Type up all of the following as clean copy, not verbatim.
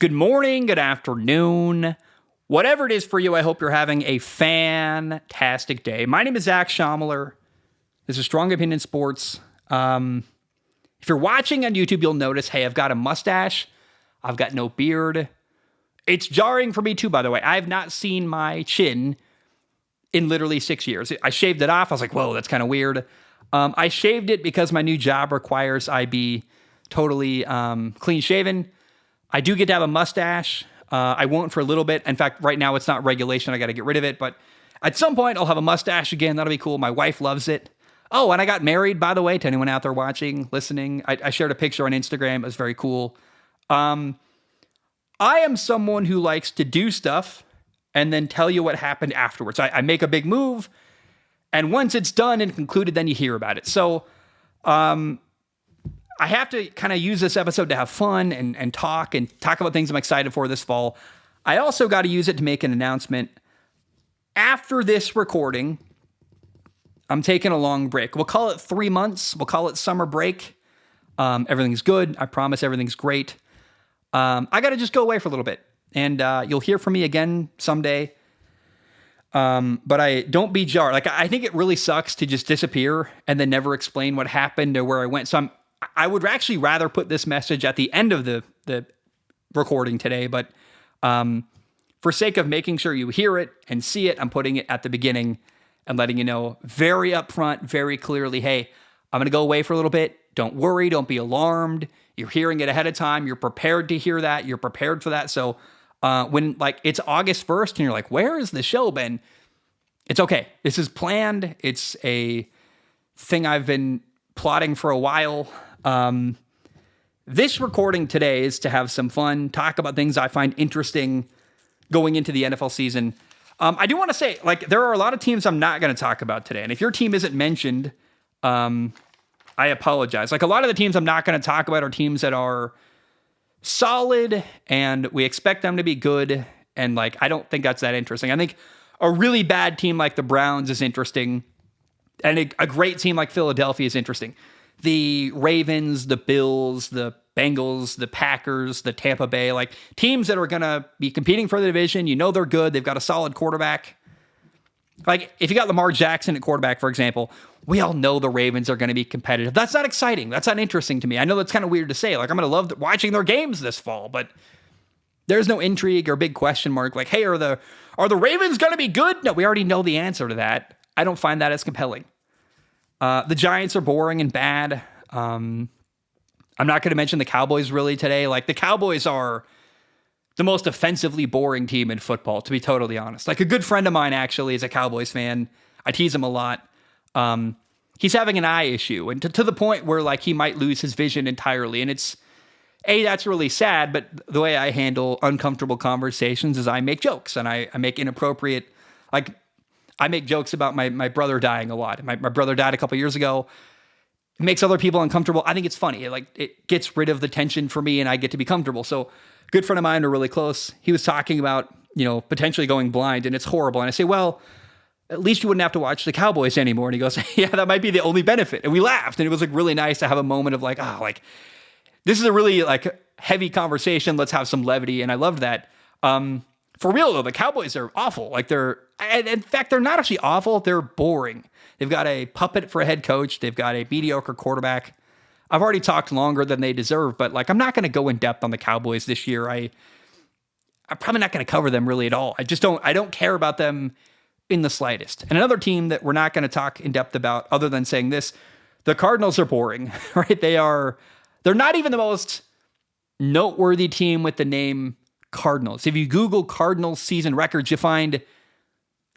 Good morning, good afternoon, whatever it is for you. I hope you're having a fantastic day. My name is Zach Schomler. This is Strong Opinion Sports. If you're watching on YouTube, you'll notice, hey, I've got a mustache. I've got no beard. It's jarring for me too, by the way. I have not seen my chin in literally 6 years. I shaved it off. I was like, whoa, that's kind of weird. I shaved it because my new job requires I be totally clean shaven. I do get to have a mustache. I won't for a little bit. In fact, right now it's not regulation. I got to get rid of it. But at some point, I'll have a mustache again. That'll be cool. My wife loves it. Oh, and I got married, by the way, to anyone out there watching, listening. I shared a picture on Instagram. It was very cool. I am someone who likes to do stuff and then tell you what happened afterwards. I make a big move, and once it's done and concluded, then you hear about it. So I have to kind of use this episode to have fun and talk about things I'm excited for this fall. I also got to use it to make an announcement. After this recording, I'm taking a long break. We'll call it 3 months. We'll call it summer break. Everything's good. I promise everything's great. I got to just go away for a little bit, and you'll hear from me again someday. But I don't be jarred. Like, I think it really sucks to just disappear and then never explain what happened or where I went. So I would actually rather put this message at the end of the recording today, but for sake of making sure you hear it and see it, I'm putting it at the beginning and letting you know very upfront, very clearly, hey, I'm going to go away for a little bit. Don't worry. Don't be alarmed. You're hearing it ahead of time. You're prepared to hear that. You're prepared for that. So when it's August 1st and you're like, where has the show been? It's okay. This is planned. It's a thing I've been plotting for a while. This recording today is to have some fun, talk about things I find interesting going into the NFL season. I do want to say, there are a lot of teams I'm not going to talk about today. And if your team isn't mentioned, I apologize. A lot of the teams I'm not going to talk about are teams that are solid and we expect them to be good. And I don't think that's that interesting. I think a really bad team like the Browns is interesting. And a great team like Philadelphia is interesting. The Ravens, the Bills, the Bengals, the Packers, the Tampa Bay, teams that are going to be competing for the division. You know they're good. They've got a solid quarterback. If you got Lamar Jackson at quarterback, for example, we all know the Ravens are going to be competitive. That's not exciting. That's not interesting to me. I know that's kind of weird to say. I'm going to love watching their games this fall, but there's no intrigue or big question mark. Hey, are the Ravens going to be good? No, we already know the answer to that. I don't find that as compelling. The Giants are boring and bad. I'm not going to mention the Cowboys really today. The Cowboys are the most offensively boring team in football, to be totally honest. A good friend of mine actually is a Cowboys fan. I tease him a lot. He's having an eye issue, and to the point where he might lose his vision entirely. And that's really sad, but the way I handle uncomfortable conversations is I make jokes, and I make inappropriate, I make jokes about my brother dying a lot. My brother died a couple years ago. It makes other people uncomfortable. I think it's funny. It gets rid of the tension for me and I get to be comfortable. So good friend of mine, we're really close. He was talking about, potentially going blind, and it's horrible. And I say, well, at least you wouldn't have to watch the Cowboys anymore. And he goes, yeah, that might be the only benefit. And we laughed, and it was really nice to have a moment of this is a really heavy conversation. Let's have some levity. And I loved that. For real though, the Cowboys are awful. In fact, they're not actually awful. They're boring. They've got a puppet for a head coach. They've got a mediocre quarterback. I've already talked longer than they deserve, but I'm not going to go in depth on the Cowboys this year. I'm probably not going to cover them really at all. I don't care about them in the slightest. And another team that we're not going to talk in depth about, other than saying this, the Cardinals are boring, right? They're not even the most noteworthy team with the name Cardinals. If you Google Cardinals season records, you find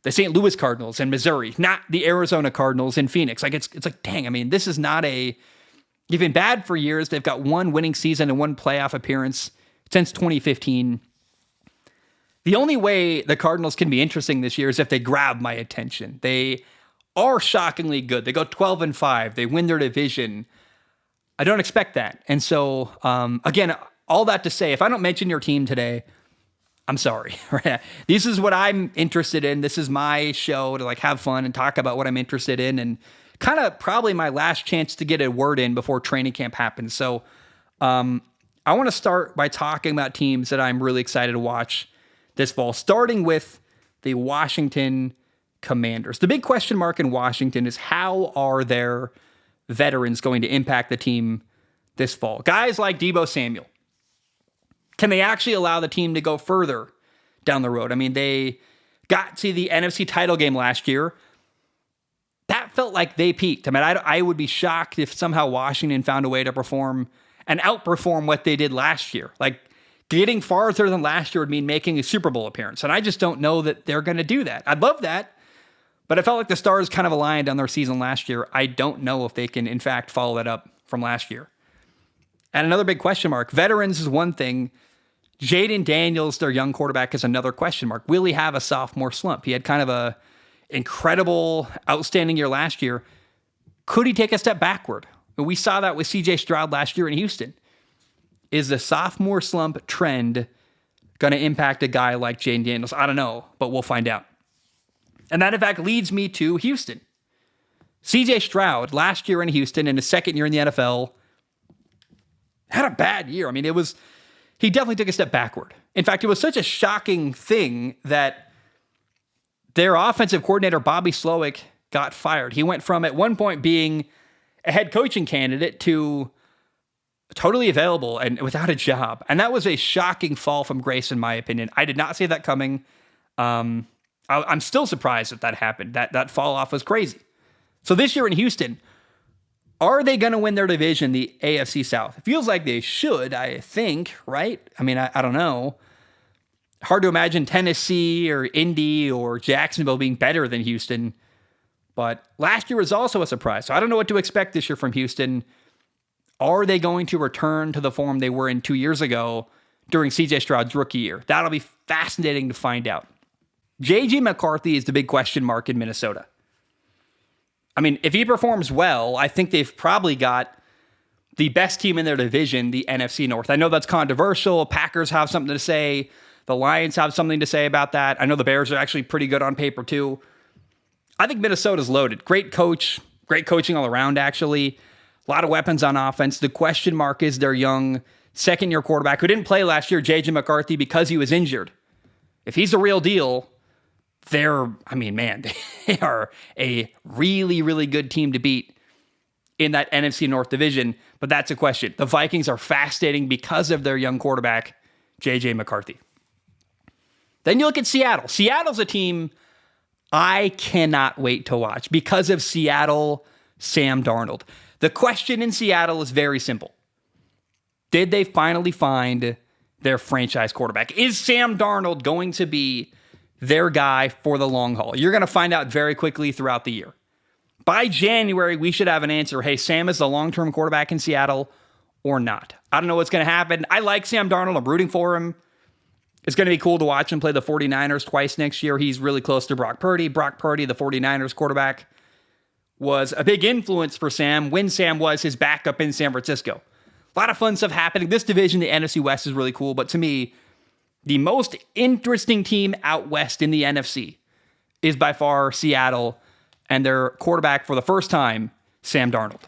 the St. Louis Cardinals in Missouri, not the Arizona Cardinals in Phoenix. It's dang, this is not they've been bad for years. They've got one winning season and one playoff appearance since 2015. The only way the Cardinals can be interesting this year is if they grab my attention. They are shockingly good. They go 12-5. They win their division. I don't expect that. And so, again, all that to say, if I don't mention your team today, I'm sorry. This is what I'm interested in. This is my show to have fun and talk about what I'm interested in, and kind of probably my last chance to get a word in before training camp happens. So I want to start by talking about teams that I'm really excited to watch this fall, starting with the Washington Commanders. The big question mark in Washington is how are their veterans going to impact the team this fall? Guys like Deebo Samuel, can they actually allow the team to go further down the road? I mean, they got to the NFC title game last year. That felt like they peaked. I mean, I would be shocked if somehow Washington found a way to perform and outperform what they did last year. Like, getting farther than last year would mean making a Super Bowl appearance. And I just don't know that they're going to do that. I'd love that, but it felt like the stars kind of aligned on their season last year. I don't know if they can, in fact, follow that up from last year. And another big question mark. Veterans is one thing. Jaden Daniels, their young quarterback, is another question mark. Will he have a sophomore slump? He had kind of a incredible, outstanding year last year. Could he take a step backward? We saw that with CJ Stroud last year in Houston. Is the sophomore slump trend going to impact a guy like Jaden Daniels? I don't know, but we'll find out. And that, in fact, leads me to Houston. CJ Stroud, last year in Houston, in his second year in the NFL, had a bad year. I mean, he definitely took a step backward. In fact, it was such a shocking thing that their offensive coordinator, Bobby Slowick, got fired. He went from, at one point, being a head coaching candidate to totally available and without a job. And that was a shocking fall from grace, in my opinion. I did not see that coming. I'm still surprised that happened. That fall off was crazy. So this year in Houston, are they going to win their division, the AFC South? It feels like they should, I think, right? I mean, I don't know. Hard to imagine Tennessee or Indy or Jacksonville being better than Houston. But last year was also a surprise. So I don't know what to expect this year from Houston. Are they going to return to the form they were in 2 years ago during CJ Stroud's rookie year? That'll be fascinating to find out. J.J. McCarthy is the big question mark in Minnesota. I mean, if he performs well, I think they've probably got the best team in their division, the NFC North. I know that's controversial. Packers have something to say. The Lions have something to say about that. I know the Bears are actually pretty good on paper too. I think Minnesota's loaded. Great coach, great coaching all around, actually. A lot of weapons on offense. The question mark is their young second-year quarterback who didn't play last year, J.J. McCarthy, because he was injured. If he's the real deal, they are a really, really good team to beat in that NFC North division. But that's a question. The Vikings are fascinating because of their young quarterback, J.J. McCarthy. Then you look at Seattle. Seattle's a team I cannot wait to watch because of Seattle, Sam Darnold. The question in Seattle is very simple. Did they finally find their franchise quarterback? Is Sam Darnold going to be their guy for the long haul? You're going to find out very quickly throughout the year. By January, we should have an answer. Hey, Sam is the long-term quarterback in Seattle or not. I don't know what's going to happen. I like Sam Darnold. I'm rooting for him. It's going to be cool to watch him play the 49ers twice next year. He's really close to Brock Purdy. Brock Purdy, the 49ers quarterback, was a big influence for Sam when Sam was his backup in San Francisco. A lot of fun stuff happening. This division, the NFC West, is really cool. But to me, the most interesting team out west in the NFC is by far Seattle and their quarterback for the first time, Sam Darnold.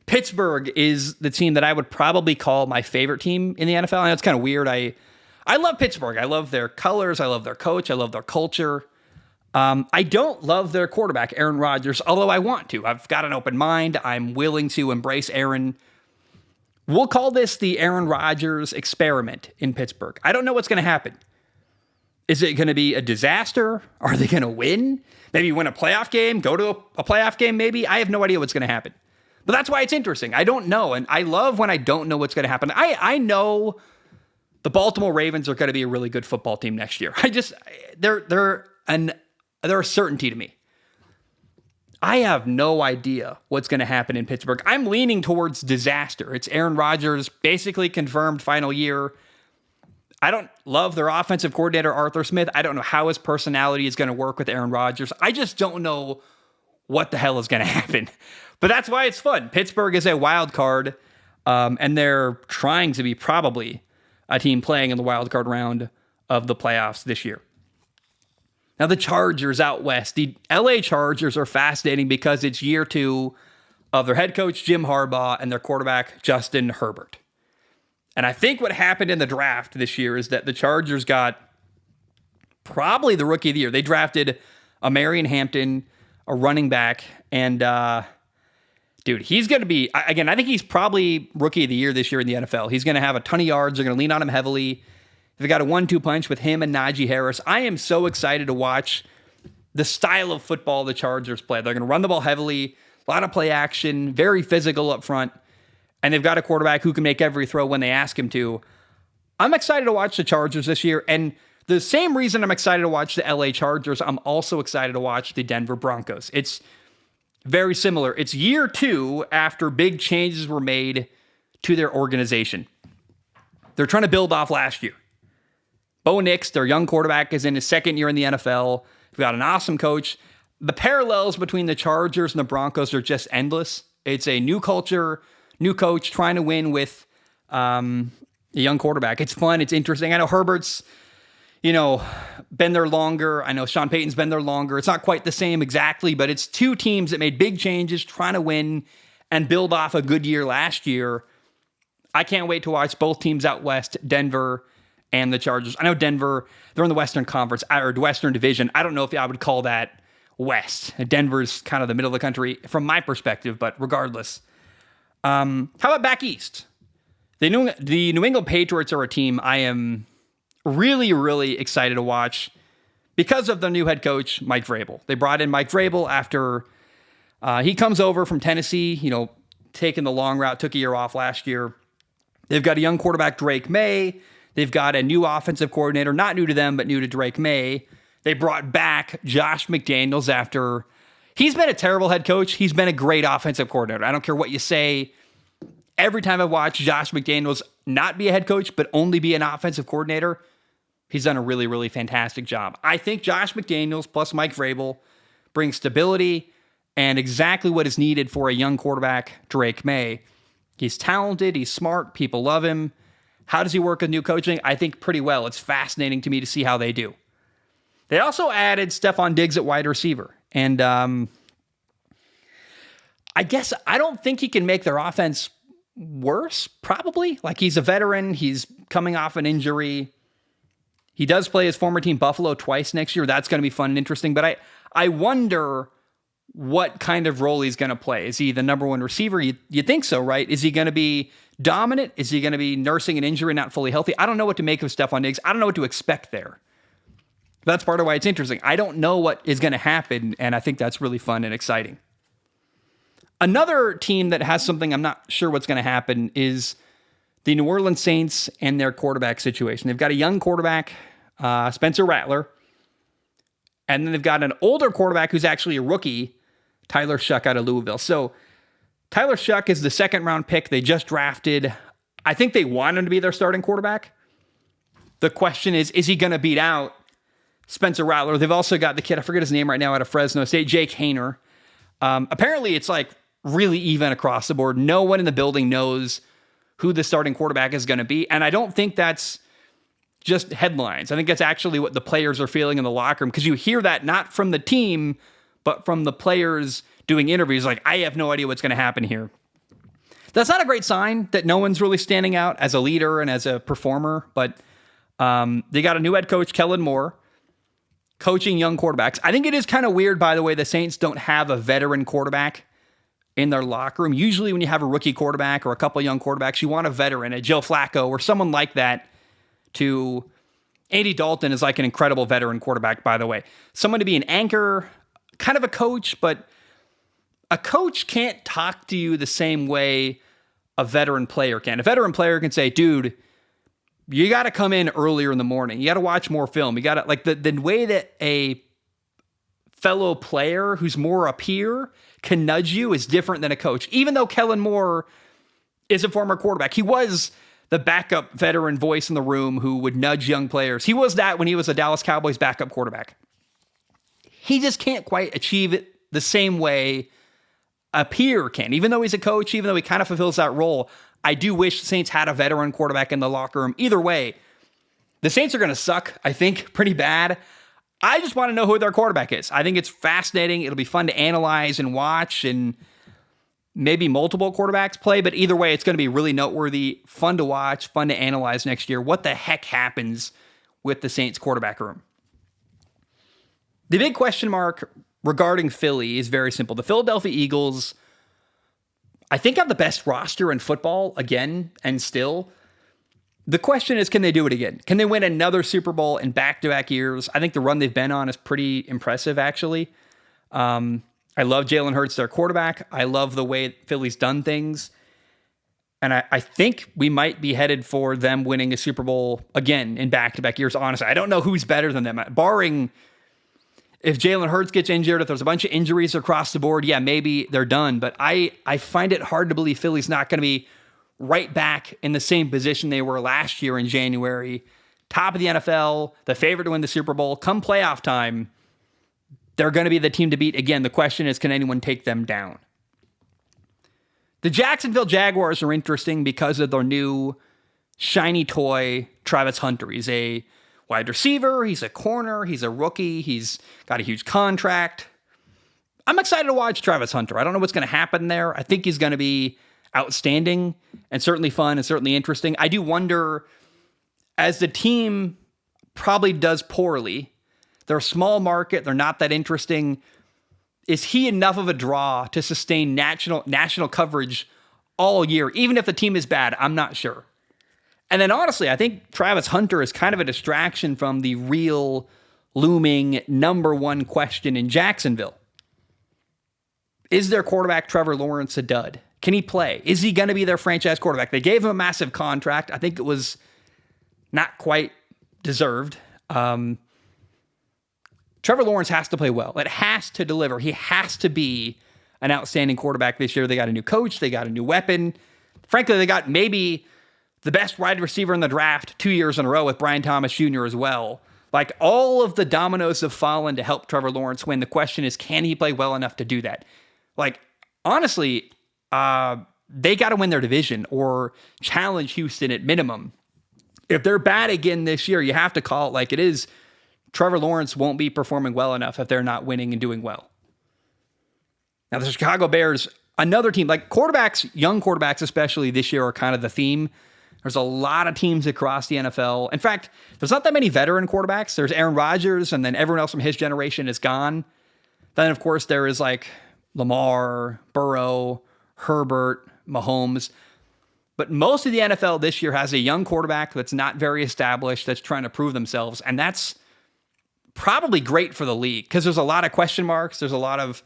Pittsburgh is the team that I would probably call my favorite team in the NFL. And it's kind of weird. I love Pittsburgh. I love their colors. I love their coach. I love their culture. I don't love their quarterback, Aaron Rodgers, although I want to. I've got an open mind. I'm willing to embrace Aaron. We'll call this the Aaron Rodgers experiment in Pittsburgh. I don't know what's going to happen. Is it going to be a disaster? Are they going to win? Maybe win a playoff game? Go to a playoff game maybe? I have no idea what's going to happen. But that's why it's interesting. I don't know. And I love when I don't know what's going to happen. I know the Baltimore Ravens are going to be a really good football team next year. They're a certainty to me. I have no idea what's going to happen in Pittsburgh. I'm leaning towards disaster. It's Aaron Rodgers, basically confirmed final year. I don't love their offensive coordinator, Arthur Smith. I don't know how his personality is going to work with Aaron Rodgers. I just don't know what the hell is going to happen. But that's why it's fun. Pittsburgh is a wild card, and they're trying to be probably a team playing in the wild card round of the playoffs this year. Now, the Chargers out west, the LA Chargers are fascinating because it's year 2 of their head coach, Jim Harbaugh, and their quarterback, Justin Herbert. And I think what happened in the draft this year is that the Chargers got probably the rookie of the year. They drafted a Marion Hampton, a running back, and dude, he's going to be, again, I think he's probably rookie of the year this year in the NFL. He's going to have a ton of yards. They're going to lean on him heavily. They've got a 1-2 punch with him and Najee Harris. I am so excited to watch the style of football the Chargers play. They're going to run the ball heavily, a lot of play action, very physical up front, and they've got a quarterback who can make every throw when they ask him to. I'm excited to watch the Chargers this year, and the same reason I'm excited to watch the LA Chargers, I'm also excited to watch the Denver Broncos. It's very similar. It's year 2 after big changes were made to their organization. They're trying to build off last year. Bo Nix, their young quarterback, is in his second year in the NFL. We've got an awesome coach. The parallels between the Chargers and the Broncos are just endless. It's a new culture, new coach trying to win with a young quarterback. It's fun. It's interesting. I know Herbert's, been there longer. I know Sean Payton's been there longer. It's not quite the same exactly, but it's two teams that made big changes, trying to win and build off a good year last year. I can't wait to watch both teams out west, Denver and the Chargers. I know Denver, they're in the Western Conference, or Western Division. I don't know if I would call that West. Denver's kind of the middle of the country from my perspective, but regardless. How about back east? The New England Patriots are a team I am really, really excited to watch because of the new head coach, Mike Vrabel. They brought in Mike Vrabel after he comes over from Tennessee, taking the long route, took a year off last year. They've got a young quarterback, Drake May. They've got a new offensive coordinator, not new to them, but new to Drake May. They brought back Josh McDaniels after he's been a terrible head coach. He's been a great offensive coordinator. I don't care what you say. Every time I've watched Josh McDaniels not be a head coach, but only be an offensive coordinator, he's done a really, really fantastic job. I think Josh McDaniels plus Mike Vrabel brings stability and exactly what is needed for a young quarterback, Drake May. He's talented. He's smart. People love him. How does he work with new coaching? I think pretty well. It's fascinating to me to see how they do. They also added Stephon Diggs at wide receiver. And I guess I don't think he can make their offense worse, probably. Like, he's a veteran. He's coming off an injury. He does play his former team Buffalo twice next year. That's going to be fun and interesting. But I wonder what kind of role he's going to play. Is he the number one receiver? You think so, right? Is he going to be dominant? Is he going to be nursing an injury, not fully healthy? I don't know what to make of Stephon Diggs. I don't know what to expect there. That's part of why it's interesting. I don't know what is going to happen, and I think that's really fun and exciting. Another team that has something I'm not sure what's going to happen is the New Orleans Saints and their quarterback situation. They've got a young quarterback, Spencer Rattler, and then they've got an older quarterback who's actually a rookie, Tyler Shuck out of Louisville. So Tyler Shuck is the second-round pick they just drafted. I think they want him to be their starting quarterback. The question is he going to beat out Spencer Rattler? They've also got the kid, I forget his name right now, out of Fresno State, Jake Haener. Apparently, it's like really even across the board. No one in the building knows who the starting quarterback is going to be. And I don't think that's just headlines. I think that's actually what the players are feeling in the locker room, because you hear that not from the team, but from the players doing interviews like, I have no idea what's going to happen here. That's not a great sign that no one's really standing out as a leader and as a performer, but they got a new head coach, Kellen Moore, coaching young quarterbacks. I think it is kind of weird, by the way, the Saints don't have a veteran quarterback in their locker room. Usually when you have a rookie quarterback or a couple of young quarterbacks, you want a veteran, a Joe Flacco or someone like that to... Andy Dalton is like an incredible veteran quarterback, by the way. Someone to be an anchor, kind of a coach, but a coach can't talk to you the same way a veteran player can. A veteran player can say, dude, you got to come in earlier in the morning. You got to watch more film. You got to, like, the way that a fellow player who's more a peer can nudge you is different than a coach. Even though Kellen Moore is a former quarterback, he was the backup veteran voice in the room who would nudge young players. He was that when he was a Dallas Cowboys backup quarterback. He just can't quite achieve it the same way a peer can. Even though he's a coach, even though he kind of fulfills that role, I do wish the Saints had a veteran quarterback in the locker room. Either way, the Saints are going to suck, I think, pretty bad. I just want to know who their quarterback is. I think it's fascinating. It'll be fun to analyze and watch. And maybe multiple quarterbacks play, but either way, it's going to be really noteworthy, fun to watch, fun to analyze next year. What the heck happens with the Saints quarterback room? The big question mark regarding Philly is very simple. The Philadelphia Eagles, I think, have the best roster in football again, and still. The question is, can they do it again? Can they win another Super Bowl in back-to-back years? I think the run they've been on is pretty impressive, actually. I love Jalen Hurts, their quarterback. I love the way Philly's done things. And I think we might be headed for them winning a Super Bowl again in back-to-back years, honestly. I don't know who's better than them. Barring if Jalen Hurts gets injured, if there's a bunch of injuries across the board, yeah, maybe they're done. But I find it hard to believe Philly's not going to be right back in the same position they were last year in January. Top of the NFL, the favorite to win the Super Bowl. Come playoff time, they're going to be the team to beat again. The question is, can anyone take them down? The Jacksonville Jaguars are interesting because of their new shiny toy, Travis Hunter. He's a wide receiver. He's a corner. He's a rookie. He's got a huge contract. I'm excited to watch Travis Hunter. I don't know what's going to happen there. I think he's going to be outstanding and certainly fun and certainly interesting. I do wonder, as the team probably does poorly, they're a small market, they're not that interesting, is he enough of a draw to sustain national coverage all year, even if the team is bad? I'm not sure. And then honestly, I think Travis Hunter is kind of a distraction from the real looming number one question in Jacksonville. Is their quarterback Trevor Lawrence a dud? Can he play? Is he going to be their franchise quarterback? They gave him a massive contract. I think it was not quite deserved. Trevor Lawrence has to play well. It has to deliver. He has to be an outstanding quarterback this year. They got a new coach. They got a new weapon. Frankly, they got maybe the best wide receiver in the draft 2 years in a row with Brian Thomas Jr. as well. Like, all of the dominoes have fallen to help Trevor Lawrence win. The question is, can he play well enough to do that? Like, honestly, they got to win their division or challenge Houston at minimum. If they're bad again this year, you have to call it like it is. Trevor Lawrence won't be performing well enough if they're not winning and doing well. Now, the Chicago Bears, another team, like quarterbacks, young quarterbacks especially this year, are kind of the theme. There's a lot of teams across the NFL. In fact, there's not that many veteran quarterbacks. There's Aaron Rodgers, and then everyone else from his generation is gone. Then, of course, there is like Lamar, Burrow, Herbert, Mahomes. But most of the NFL this year has a young quarterback that's not very established, that's trying to prove themselves. And that's probably great for the league because there's a lot of question marks. There's a lot of,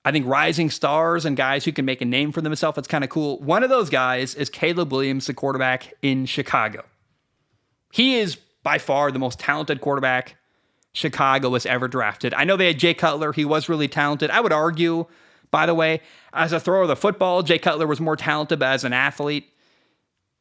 I think, rising stars and guys who can make a name for themselves. It's kind of cool. One of those guys is Caleb Williams, the quarterback in Chicago. He is by far the most talented quarterback Chicago has ever drafted. I know they had Jay Cutler. He was really talented. I would argue, by the way, as a thrower of the football, Jay Cutler was more talented, but as an athlete,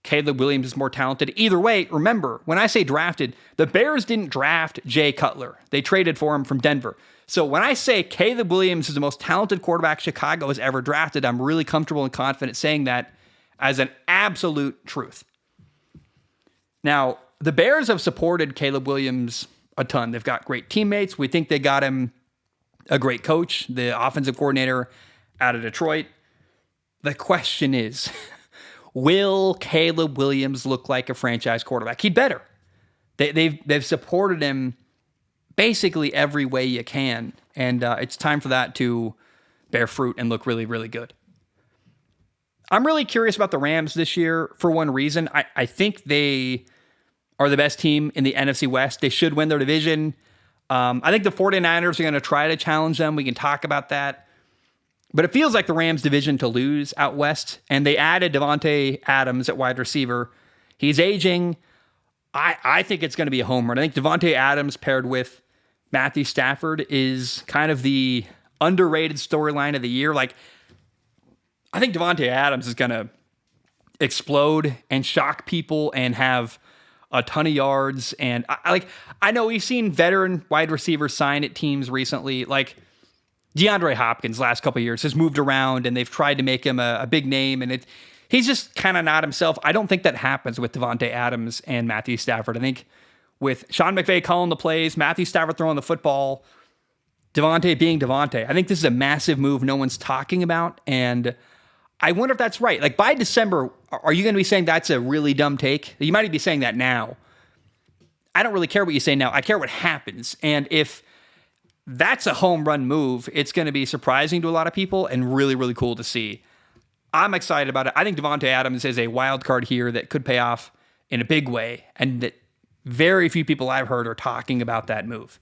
Caleb Williams is more talented. Either way, remember, when I say drafted, the Bears didn't draft Jay Cutler. They traded for him from Denver. So when I say Caleb Williams is the most talented quarterback Chicago has ever drafted, I'm really comfortable and confident saying that as an absolute truth. Now, the Bears have supported Caleb Williams a ton. They've got great teammates. We think they got him a great coach, the offensive coordinator out of Detroit. The question is, will Caleb Williams look like a franchise quarterback? He'd better. They've supported him basically every way you can, and it's time for that to bear fruit and look really, really good. I'm really curious about the Rams this year for one reason. I think they are the best team in the NFC West. They should win their division. I think the 49ers are going to try to challenge them. We can talk about that. But it feels like the Rams' division to lose out west, and they added Davante Adams at wide receiver. He's aging. I think it's going to be a home run. I think Davante Adams paired with Matthew Stafford is kind of the underrated storyline of the year. Like, I think Davante Adams is going to explode and shock people and have a ton of yards. And I know we've seen veteran wide receivers sign at teams recently, like DeAndre Hopkins last couple of years has moved around and they've tried to make him a big name, and he's just kind of not himself. I don't think that happens with Davante Adams and Matthew Stafford. I think with Sean McVay calling the plays, Matthew Stafford throwing the football, Davante being Davante, I think this is a massive move no one's talking about, and I wonder if that's right. Like by December, are you going to be saying that's a really dumb take? You might be saying that now. I don't really care what you say now. I care what happens. And if that's a home run move, it's going to be surprising to a lot of people and really, really cool to see. I'm excited about it. I think Devontae Adams is a wild card here that could pay off in a big way, and that very few people I've heard are talking about that move.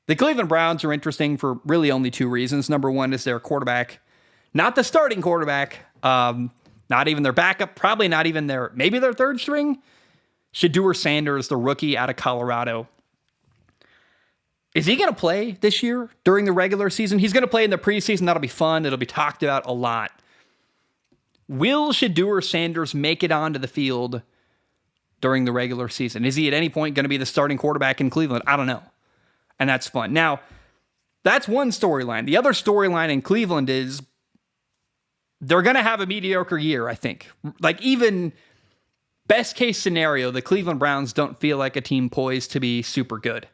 The Cleveland Browns are interesting for really only two reasons. Number one is their quarterback, not the starting quarterback, not even their backup, probably not even maybe their third string. Shedeur Sanders, the rookie out of Colorado. Is he going to play this year during the regular season? He's going to play in the preseason. That'll be fun. It'll be talked about a lot. Will Shedeur Sanders make it onto the field during the regular season? Is he at any point going to be the starting quarterback in Cleveland? I don't know. And that's fun. Now, that's one storyline. The other storyline in Cleveland is they're going to have a mediocre year, I think. Like even best case scenario, the Cleveland Browns don't feel like a team poised to be super good.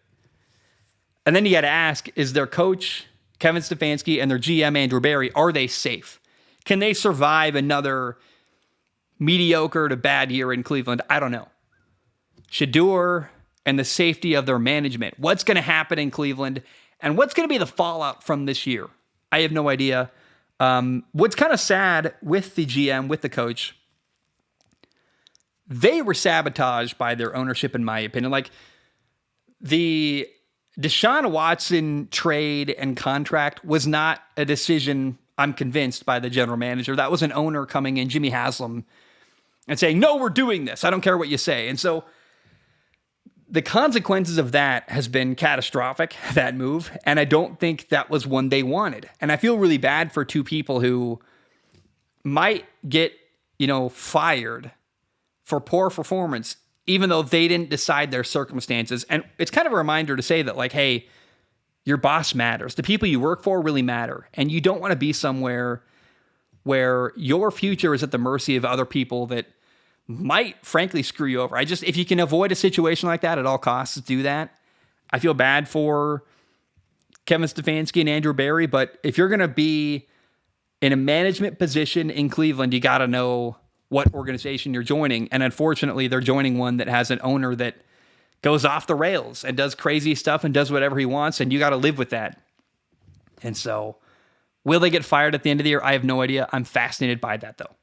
And then you got to ask, is their coach, Kevin Stefanski, and their GM, Andrew Berry, are they safe? Can they survive another mediocre to bad year in Cleveland? I don't know. Shedeur and the safety of their management. What's going to happen in Cleveland? And what's going to be the fallout from this year? I have no idea. What's kind of sad with the GM, with the coach, they were sabotaged by their ownership, in my opinion. Like the Deshaun Watson trade and contract was not a decision, I'm convinced, by the general manager. That was an owner coming in, Jimmy Haslam, and saying, no, we're doing this. I don't care what you say. And so the consequences of that has been catastrophic, that move. And I don't think that was one they wanted. And I feel really bad for two people who might get, fired for poor performance, even though they didn't decide their circumstances. And it's kind of a reminder to say that, like, hey, your boss matters. The people you work for really matter. And you don't want to be somewhere where your future is at the mercy of other people that might, frankly, screw you over. If you can avoid a situation like that at all costs, do that. I feel bad for Kevin Stefanski and Andrew Berry, but if you're going to be in a management position in Cleveland, you got to know what organization you're joining. And unfortunately, they're joining one that has an owner that goes off the rails and does crazy stuff and does whatever he wants, and you got to live with that. And so, will they get fired at the end of the year? I have no idea. I'm fascinated by that, though.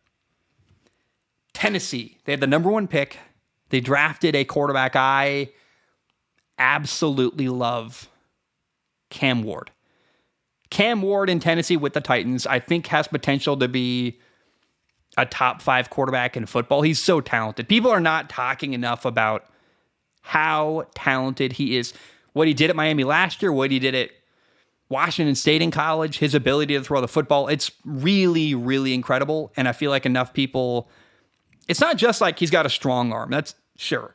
Tennessee, they had the number one pick. They drafted a quarterback I absolutely love, Cam Ward. Cam Ward in Tennessee with the Titans, I think, has potential to be a top 5 quarterback in football. He's so talented. People are not talking enough about how talented he is. What he did at Miami last year, what he did at Washington State in college, his ability to throw the football, it's really, really incredible. And I feel like enough people, it's not just like he's got a strong arm. That's sure.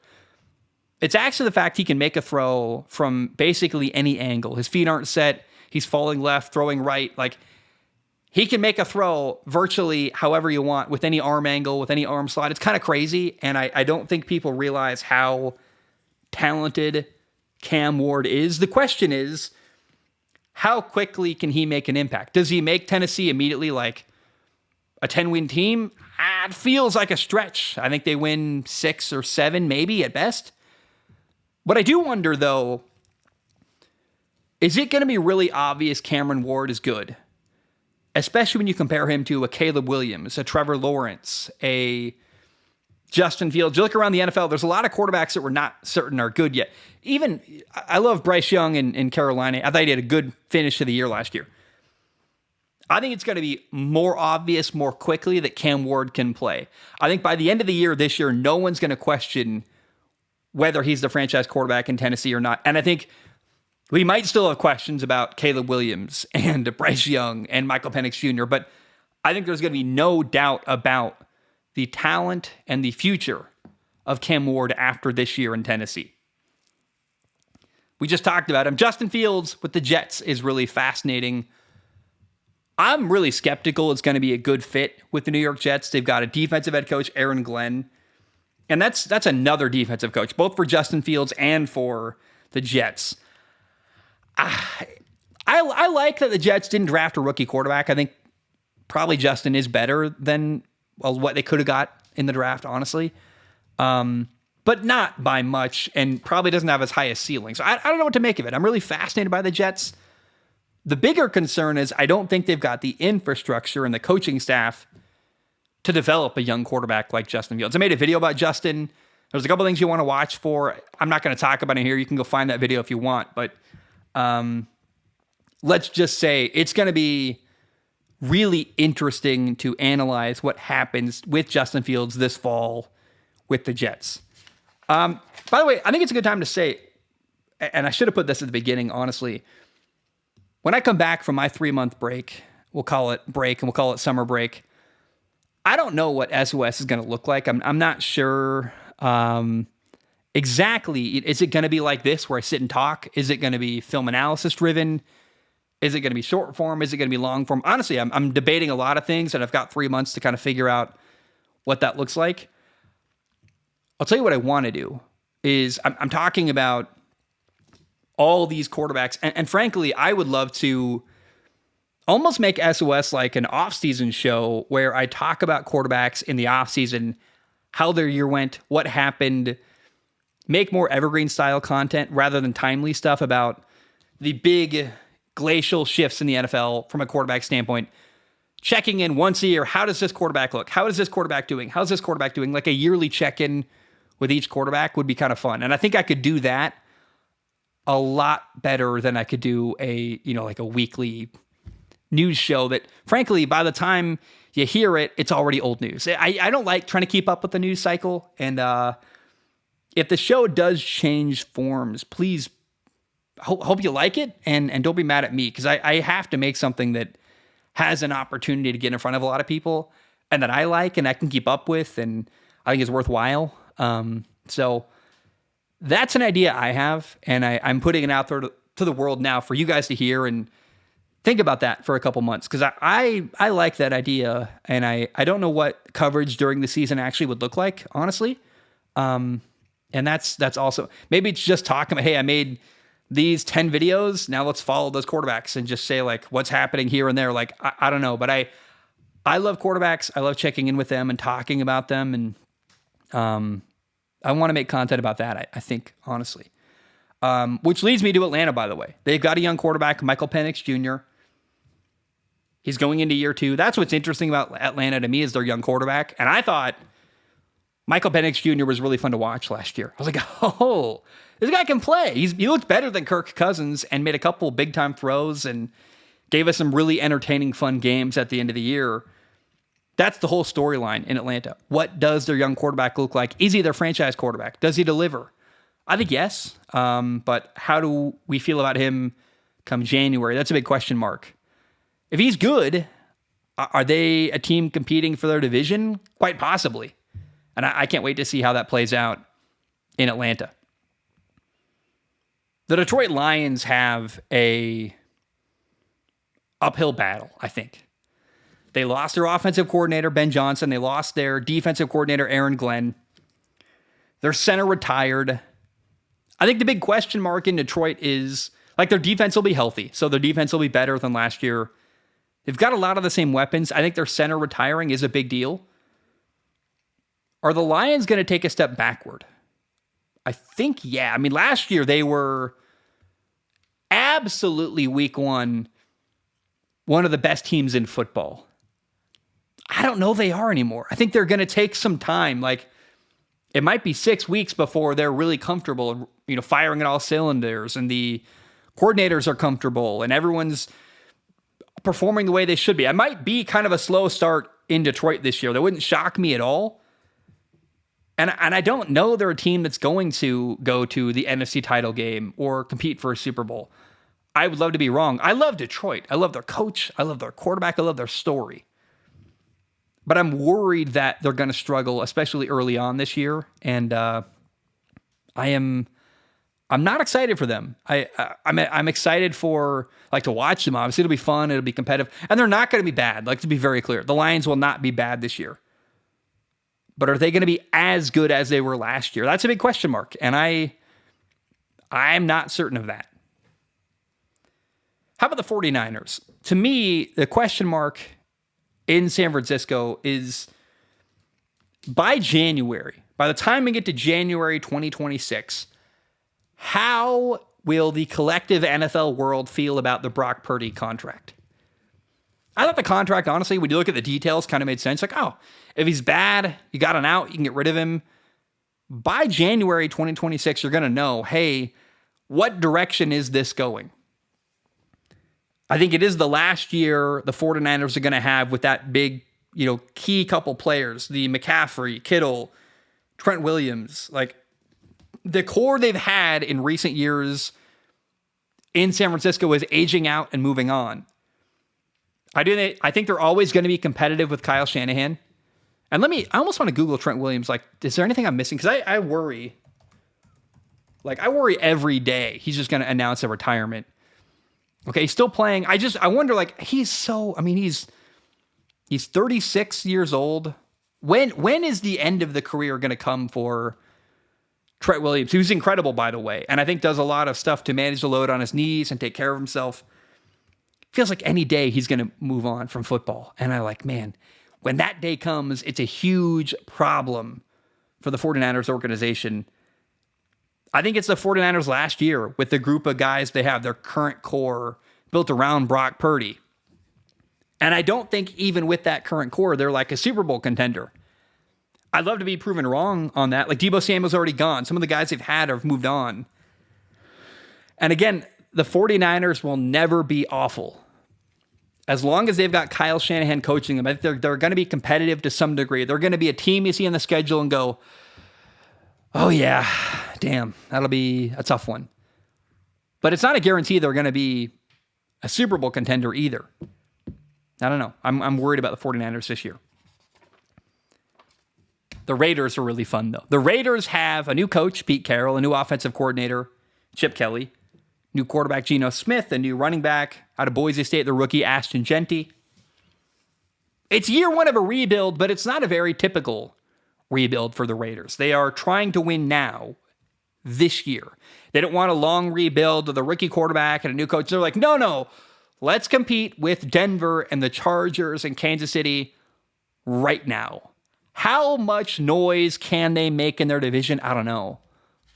It's actually the fact he can make a throw from basically any angle. His feet aren't set. He's falling left, throwing right. Like, he can make a throw virtually however you want with any arm angle, with any arm slide. It's kind of crazy. And I don't think people realize how talented Cam Ward is. The question is, how quickly can he make an impact? Does he make Tennessee immediately like a 10-win team? It feels like a stretch. I think they win 6 or 7, maybe at best. But I do wonder, though, is it going to be really obvious Cameron Ward is good? Especially when you compare him to a Caleb Williams, a Trevor Lawrence, a Justin Fields. You look around the NFL, there's a lot of quarterbacks that we're not certain are good yet. Even, I love Bryce Young in Carolina. I thought he had a good finish to the year last year. I think it's going to be more obvious more quickly that Cam Ward can play. I think by the end of the year this year, no one's going to question whether he's the franchise quarterback in Tennessee or not. And I think we might still have questions about Caleb Williams and Bryce Young and Michael Penix Jr., but I think there's going to be no doubt about the talent and the future of Cam Ward after this year in Tennessee. We just talked about him. Justin Fields with the Jets is really fascinating. I'm really skeptical it's going to be a good fit with the New York Jets. They've got a defensive head coach, Aaron Glenn, and that's another defensive coach, both for Justin Fields and for the Jets. I like that the Jets didn't draft a rookie quarterback. I think probably Justin is better than what they could have got in the draft, honestly. But not by much, and probably doesn't have as high a ceiling. So I don't know what to make of it. I'm really fascinated by the Jets. The bigger concern is I don't think they've got the infrastructure and the coaching staff to develop a young quarterback like Justin Fields. I made a video about Justin. There's a couple things you want to watch for. I'm not going to talk about it here. You can go find that video if you want. But let's just say it's going to be really interesting to analyze what happens with Justin Fields this fall with the Jets. By the way, I think it's a good time to say, and I should have put this at the beginning, honestly. When I come back from my 3-month break, we'll call it break and we'll call it summer break. I don't know what SOS is going to look like. I'm not sure exactly. Is it going to be like this where I sit and talk? Is it going to be film analysis driven? Is it going to be short form? Is it going to be long form? Honestly, I'm debating a lot of things, and I've got 3 months to kind of figure out what that looks like. I'll tell you what I want to do is I'm talking about all these quarterbacks. And frankly, I would love to almost make SOS like an off-season show where I talk about quarterbacks in the off-season, how their year went, what happened, make more evergreen style content rather than timely stuff about the big glacial shifts in the NFL from a quarterback standpoint. Checking in once a year. How does this quarterback look? How is this quarterback doing? How's this quarterback doing? Like a yearly check-in with each quarterback would be kind of fun. And I think I could do that a lot better than I could do like a weekly news show that, frankly, by the time you hear it, it's already old news. I don't like trying to keep up with the news cycle. And if the show does change forms, please hope you like it and don't be mad at me, because I have to make something that has an opportunity to get in front of a lot of people and that I like and I can keep up with and I think is worthwhile. So that's an idea I have, and I'm putting it out there to the world now for you guys to hear and think about that for a couple months, because I like that idea, and I don't know what coverage during the season actually would look like, honestly. And that's also, maybe it's just talking about, hey, I made these 10 videos, now let's follow those quarterbacks and just say like what's happening here and there. Like, I don't know, but I love quarterbacks. I love checking in with them and talking about them, and I want to make content about that, I think, honestly. Which leads me to Atlanta, by the way. They've got a young quarterback, Michael Penix Jr. He's going into year 2. That's what's interesting about Atlanta to me, is their young quarterback. And I thought Michael Penix Jr. was really fun to watch last year. I was like, oh, this guy can play. He looked better than Kirk Cousins and made a couple big-time throws and gave us some really entertaining, fun games at the end of the year. That's the whole storyline in Atlanta. What does their young quarterback look like? Is he their franchise quarterback? Does he deliver? I think yes. But how do we feel about him come January? That's a big question mark. If he's good, are they a team competing for their division? Quite possibly. And I can't wait to see how that plays out in Atlanta. The Detroit Lions have a uphill battle, I think. They lost their offensive coordinator, Ben Johnson. They lost their defensive coordinator, Aaron Glenn. Their center retired. I think the big question mark in Detroit is, like, their defense will be healthy, so their defense will be better than last year. They've got a lot of the same weapons. I think their center retiring is a big deal. Are the Lions going to take a step backward? I think, yeah. I mean, last year they were absolutely week one of the best teams in football. I don't know they are anymore. I think they're going to take some time. Like, it might be 6 weeks before they're really comfortable, firing at all cylinders, and the coordinators are comfortable and everyone's performing the way they should be. I might be kind of a slow start in Detroit this year. That wouldn't shock me at all. And I don't know they're a team that's going to go to the NFC title game or compete for a Super Bowl. I would love to be wrong. I love Detroit. I love their coach. I love their quarterback. I love their story. But I'm worried that they're going to struggle, especially early on this year. And I'm not excited for them. I'm excited for to watch them. Obviously, it'll be fun. It'll be competitive, and they're not going to be bad. Like, to be very clear, the Lions will not be bad this year. But are they going to be as good as they were last year? That's a big question mark, and I'm not certain of that. How about the 49ers? To me, the question mark in San Francisco is by the time we get to January 2026, how will the collective NFL world feel about the Brock Purdy contract? I thought the contract, honestly, when you look at the details, kind of made sense. Like, oh, if he's bad, you got an out, you can get rid of him. By January 2026, you're going to know, hey, what direction is this going? I think it is the last year the 49ers are going to have with that big, key couple players, the McCaffrey, Kittle, Trent Williams. Like, the core they've had in recent years in San Francisco is aging out and moving on. I think they're always going to be competitive with Kyle Shanahan. And I almost want to Google Trent Williams. Like, is there anything I'm missing? Because I worry. Like, I worry every day he's just going to announce a retirement. Okay, he's still playing. I wonder, like, he's 36 years old. When is the end of the career going to come for Trent Williams, who's incredible, by the way, and I think does a lot of stuff to manage the load on his knees and take care of himself. Feels like any day he's going to move on from football. And man, when that day comes, it's a huge problem for the 49ers organization. I think it's the 49ers last year with the group of guys they have, their current core built around Brock Purdy. And I don't think even with that current core, they're like a Super Bowl contender. I'd love to be proven wrong on that. Like, Deebo Samuel's already gone. Some of the guys they've had have moved on. And again, the 49ers will never be awful. As long as they've got Kyle Shanahan coaching them, I think they're going to be competitive to some degree. They're going to be a team you see on the schedule and go, oh yeah, damn, that'll be a tough one. But it's not a guarantee they're going to be a Super Bowl contender either. I don't know. I'm worried about the 49ers this year. The Raiders are really fun, though. The Raiders have a new coach, Pete Carroll, a new offensive coordinator, Chip Kelly, new quarterback, Geno Smith, a new running back out of Boise State, the rookie, Ashton Genty. It's year one of a rebuild, but it's not a very typical rebuild for the Raiders. They are trying to win now, this year. They don't want a long rebuild with a rookie quarterback and a new coach. They're like, no, let's compete with Denver and the Chargers and Kansas City right now. How much noise can they make in their division? I don't know.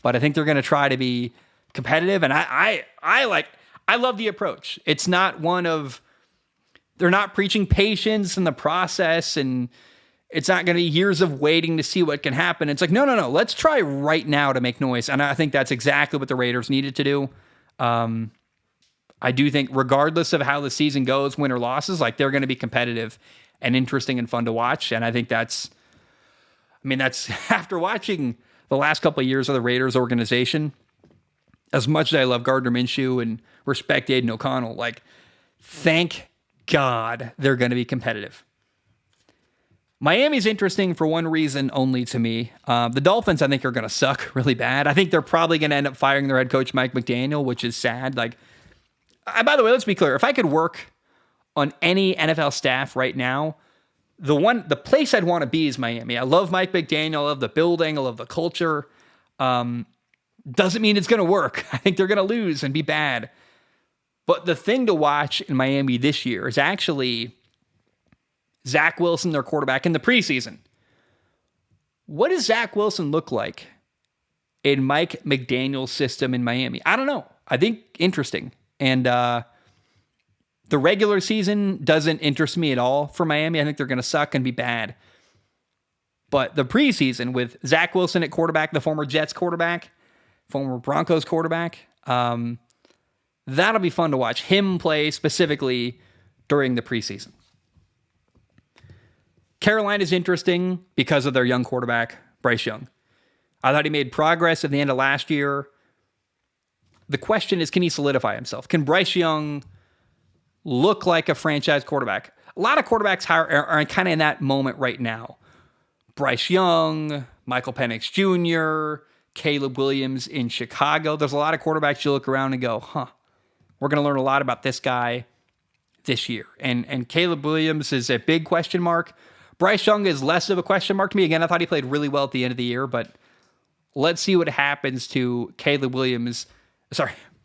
But I think they're going to try to be competitive. And I love the approach. It's not one of, they're not preaching patience in the process, and it's not going to be years of waiting to see what can happen. It's like, no. Let's try right now to make noise. And I think that's exactly what the Raiders needed to do. I do think regardless of how the season goes, win or losses, like, they're going to be competitive and interesting and fun to watch. And I think that's after watching the last couple of years of the Raiders organization, as much as I love Gardner Minshew and respect Aiden O'Connell, like, thank God they're going to be competitive. Miami's interesting for one reason only to me. The Dolphins, I think, are going to suck really bad. I think they're probably going to end up firing their head coach, Mike McDaniel, which is sad. Like, by the way, let's be clear. If I could work on any NFL staff right now, the place I'd want to be is Miami. I love Mike McDaniel. I love the building. I love the culture. Doesn't mean it's going to work. I think they're going to lose and be bad. But the thing to watch in Miami this year is actually Zach Wilson, their quarterback, in the preseason. What does Zach Wilson look like in Mike McDaniel's system in Miami? I don't know. I think interesting. And the regular season doesn't interest me at all for Miami. I think they're going to suck and be bad. But the preseason with Zach Wilson at quarterback, the former Jets quarterback, former Broncos quarterback, that'll be fun to watch him play specifically during the preseason. Carolina's interesting because of their young quarterback, Bryce Young. I thought he made progress at the end of last year. The question is, can he solidify himself? Can Bryce Young look like a franchise quarterback? A lot of quarterbacks are kind of in that moment right now. Bryce Young, Michael Penix Jr., Caleb Williams in Chicago. There's a lot of quarterbacks you look around and go, we're going to learn a lot about this guy this year. And Caleb Williams is a big question mark. Bryce Young is less of a question mark to me. Again, I thought he played really well at the end of the year, but let's see what happens to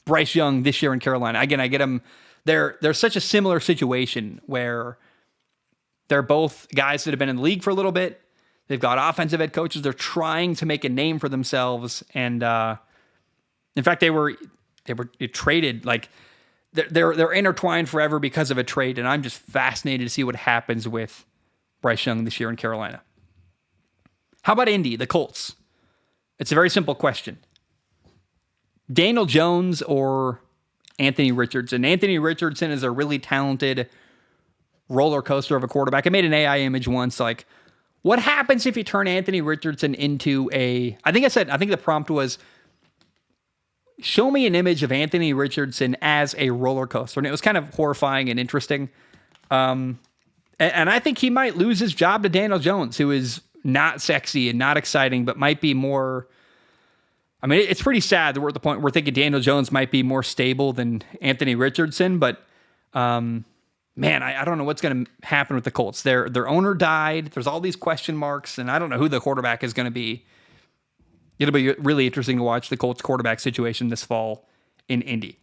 Bryce Young this year in Carolina. Again, I get him. They're such a similar situation where They're both guys that have been in the league for a little bit. They've got offensive head coaches. They're trying to make a name for themselves. And in fact, they were traded. Like they're intertwined forever because of a trade. And I'm just fascinated to see what happens with Bryce Young this year in Carolina. How about Indy, the Colts? It's a very simple question. Daniel Jones or Anthony Richardson? Anthony Richardson is a really talented roller coaster of a quarterback. I made an AI image once, like, what happens if you turn Anthony Richardson into I think the prompt was, show me an image of Anthony Richardson as a roller coaster. And it was kind of horrifying and interesting. And I think he might lose his job to Daniel Jones, who is not sexy and not exciting, but might be more. I mean, it's pretty sad that we're at the point where we're thinking Daniel Jones might be more stable than Anthony Richardson, but man, I don't know what's going to happen with the Colts. Their owner died. There's all these question marks, and I don't know who the quarterback is going to be. It'll be really interesting to watch the Colts quarterback situation this fall in Indy.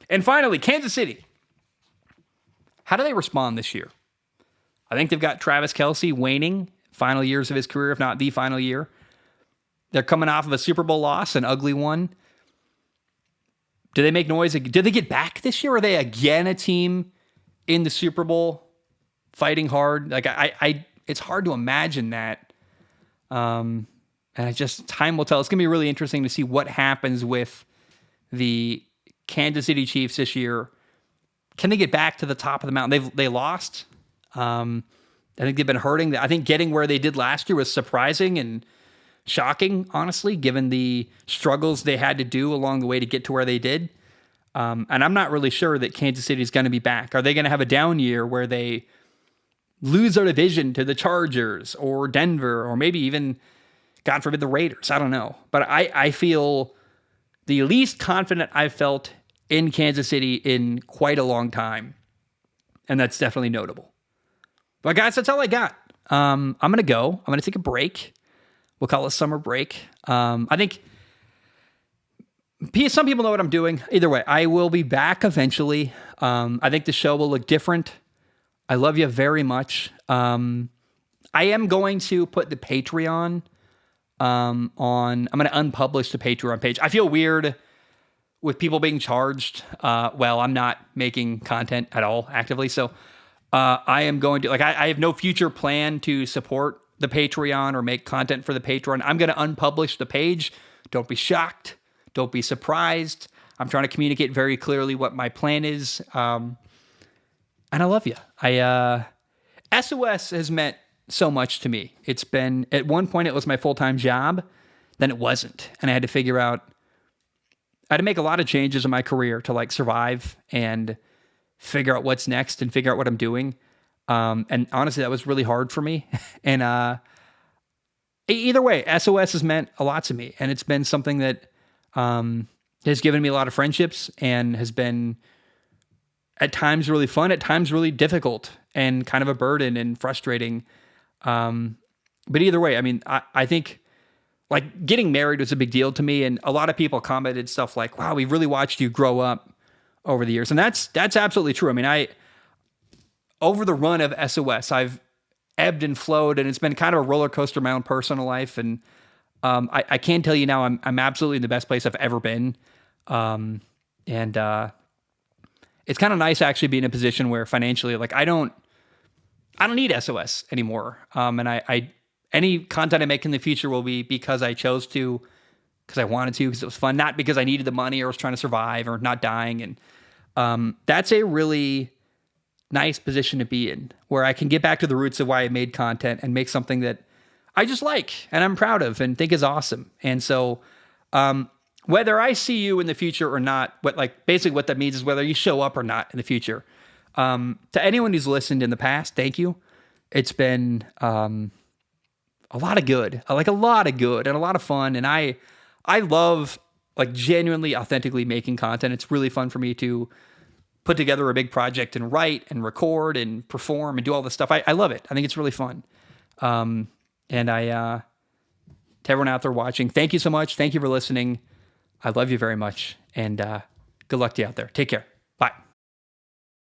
And finally, Kansas City. How do they respond this year? I think they've got Travis Kelce waning, final years of his career, if not the final year. They're coming off of a Super Bowl loss, an ugly one. Do they make noise? Did they get back this year? Or are they again a team in the Super Bowl fighting hard? Like it's hard to imagine that. And time will tell. It's going to be really interesting to see what happens with the Kansas City Chiefs this year. Can they get back to the top of the mountain? They lost. I think they've been hurting. I think getting where they did last year was surprising and shocking, honestly, given the struggles they had to do along the way to get to where they did. And I'm not really sure that Kansas City is going to be back. Are they going to have a down year where they lose their division to the Chargers or Denver or maybe even, God forbid, the Raiders? I don't know. But I feel the least confident I've felt in Kansas City in quite a long time. And that's definitely notable. But guys, that's all I got. I'm going to go. I'm going to take a break. We'll call it summer break. I think some people know what I'm doing. Either way, I will be back eventually. I think the show will look different. I love you very much. I am going to put the Patreon I'm going to unpublish the Patreon page. I feel weird with people being charged. I'm not making content at all actively. So I am going to, I have no future plan to support the Patreon or make content for the Patreon. I'm going to unpublish the page. Don't be shocked. Don't be surprised. I'm trying to communicate very clearly what my plan is. And I love you. SOS has meant so much to me. It's been, at one point it was my full-time job, then it wasn't. And I had to figure out, I had to make a lot of changes in my career to survive and figure out what's next and figure out what I'm doing. And honestly, that was really hard for me. And either way, SOS has meant a lot to me. And it's been something that has given me a lot of friendships and has been at times really fun, at times really difficult and kind of a burden and frustrating. But either way, I mean, I think getting married was a big deal to me. And a lot of people commented stuff like, wow, we've really watched you grow up over the years. And that's absolutely true. I mean, over the run of SOS, I've ebbed and flowed, and it's been kind of a roller coaster in my own personal life. And I can tell you now, I'm absolutely in the best place I've ever been. And it's kind of nice actually being in a position where financially, I don't need SOS anymore. And any content I make in the future will be because I chose to, because I wanted to, because it was fun, not because I needed the money or was trying to survive or not dying. And that's a really nice position to be in, where I can get back to the roots of why I made content and make something that I just like and I'm proud of and think is awesome. And so whether I see you in the future or not, basically what that means is whether you show up or not in the future. To anyone who's listened in the past, thank you. It's been a lot of good, and a lot of fun. And I love genuinely, authentically making content. It's really fun for me to put together a big project and write and record and perform and do all this stuff. I love it. I think it's really fun. And to everyone out there watching, thank you so much. Thank you for listening. I love you very much. And good luck to you out there. Take care.